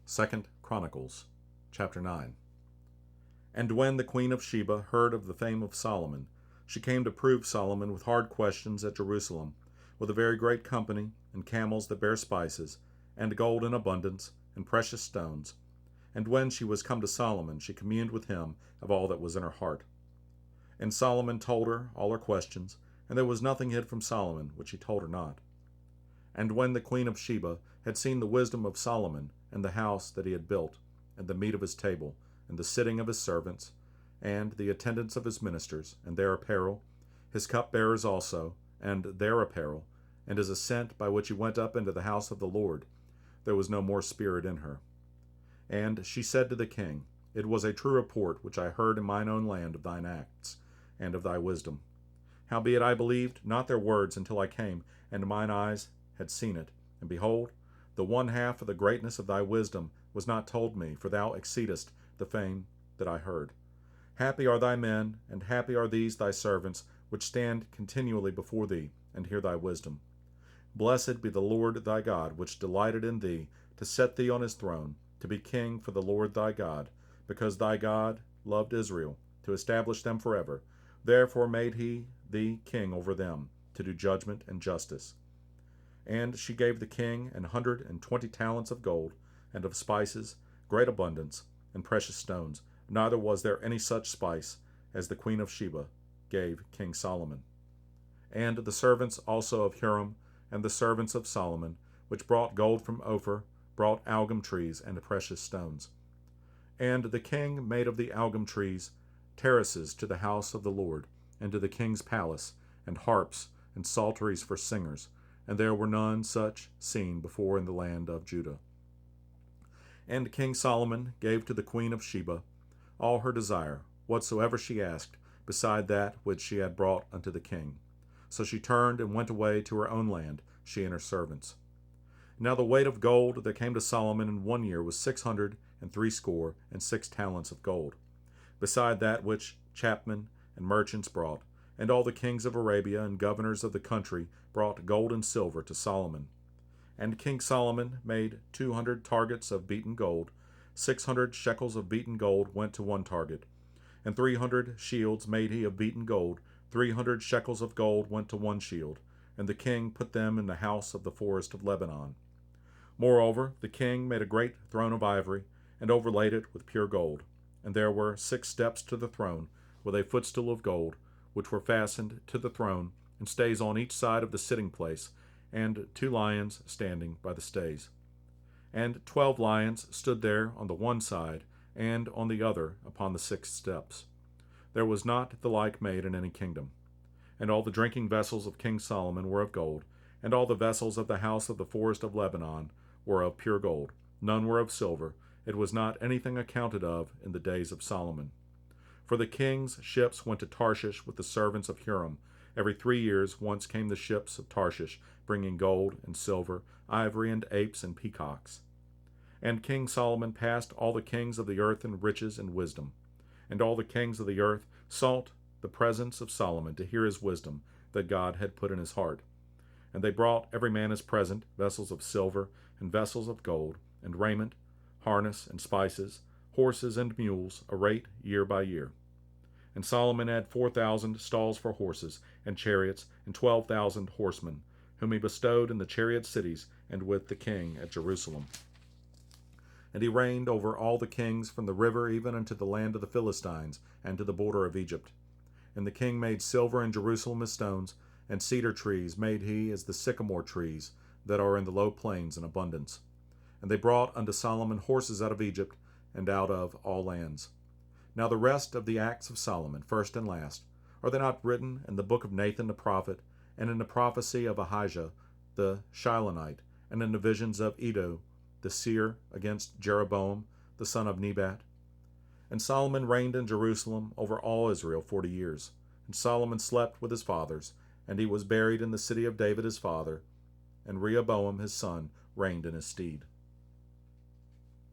2 Chronicles, chapter 9. And when the queen of Sheba heard of the fame of Solomon, she came to prove Solomon with hard questions at Jerusalem, with a very great company, and camels that bear spices, and gold in abundance, and precious stones. And when she was come to Solomon, she communed with him of all that was in her heart. And Solomon told her all her questions, and there was nothing hid from Solomon which he told her not. And when the queen of Sheba had seen the wisdom of Solomon, and the house that he had built, and the meat of his table, and the sitting of his servants, and the attendance of his ministers, and their apparel, his cupbearers also, and their apparel, and his ascent by which he went up into the house of the Lord, there was no more spirit in her. And she said to the king, It was a true report which I heard in mine own land of thine acts, and of thy wisdom. Howbeit I believed not their words until I came, and mine eyes had seen it. And behold, the one half of the greatness of thy wisdom was not told me, for thou exceedest the fame that I heard. Happy are thy men, and happy are these thy servants, which stand continually before thee, and hear thy wisdom. Blessed be the Lord thy God, which delighted in thee, to set thee on his throne, to be king for the Lord thy God, because thy God loved Israel, to establish them forever. Therefore made he thee king over them, to do judgment and justice. And she gave the king 120 talents of gold, and of spices, great abundance, and precious stones. Neither was there any such spice as the queen of Sheba gave King Solomon. And the servants also of Huram, and the servants of Solomon, which brought gold from Ophir, brought algum trees and precious stones. And the king made of the algum trees terraces to the house of the Lord, and to the king's palace, and harps and psalteries for singers, and there were none such seen before in the land of Judah. And King Solomon gave to the queen of Sheba all her desire, whatsoever she asked, beside that which she had brought unto the king. So she turned and went away to her own land, she and her servants. Now the weight of gold that came to Solomon in 1 year was 666 talents of gold, beside that which chapmen and merchants brought. And all the kings of Arabia and governors of the country brought gold and silver to Solomon. And King Solomon made 200 targets of beaten gold. 600 shekels of beaten gold went to one target. And 300 shields made he of beaten gold. 300 shekels of gold went to one shield. And the king put them in the house of the forest of Lebanon. Moreover, the king made a great throne of ivory, and overlaid it with pure gold. And there were 6 steps to the throne, with a footstool of gold, which were fastened to the throne, and stays on each side of the sitting place, and 2 lions standing by the stays. And 12 lions stood there on the one side, and on the other upon the 6 steps. There was not the like made in any kingdom. And all the drinking vessels of King Solomon were of gold, and all the vessels of the house of the forest of Lebanon were of pure gold. None were of silver. It was not anything accounted of in the days of Solomon. For the king's ships went to Tarshish with the servants of Huram. Every 3 years once came the ships of Tarshish, bringing gold and silver, ivory and apes and peacocks. And King Solomon passed all the kings of the earth in riches and wisdom. And all the kings of the earth sought the presence of Solomon to hear his wisdom that God had put in his heart. And they brought every man his present, vessels of silver and vessels of gold, and raiment, harness and spices, horses and mules, a rate year by year. And Solomon had 4,000 stalls for horses and chariots, and 12,000 horsemen, whom he bestowed in the chariot cities and with the king at Jerusalem. And he reigned over all the kings from the river even unto the land of the Philistines, and to the border of Egypt. And the king made silver in Jerusalem as stones, and cedar trees made he as the sycamore trees that are in the low plains in abundance. And they brought unto Solomon horses out of Egypt, and out of all lands. Now the rest of the acts of Solomon, first and last, are they not written in the book of Nathan the prophet, and in the prophecy of Ahijah the Shilonite, and in the visions of Iddo the seer against Jeroboam the son of Nebat? And Solomon reigned in Jerusalem over all Israel 40 years. And Solomon slept with his fathers, and he was buried in the city of David his father, and Rehoboam his son reigned in his stead.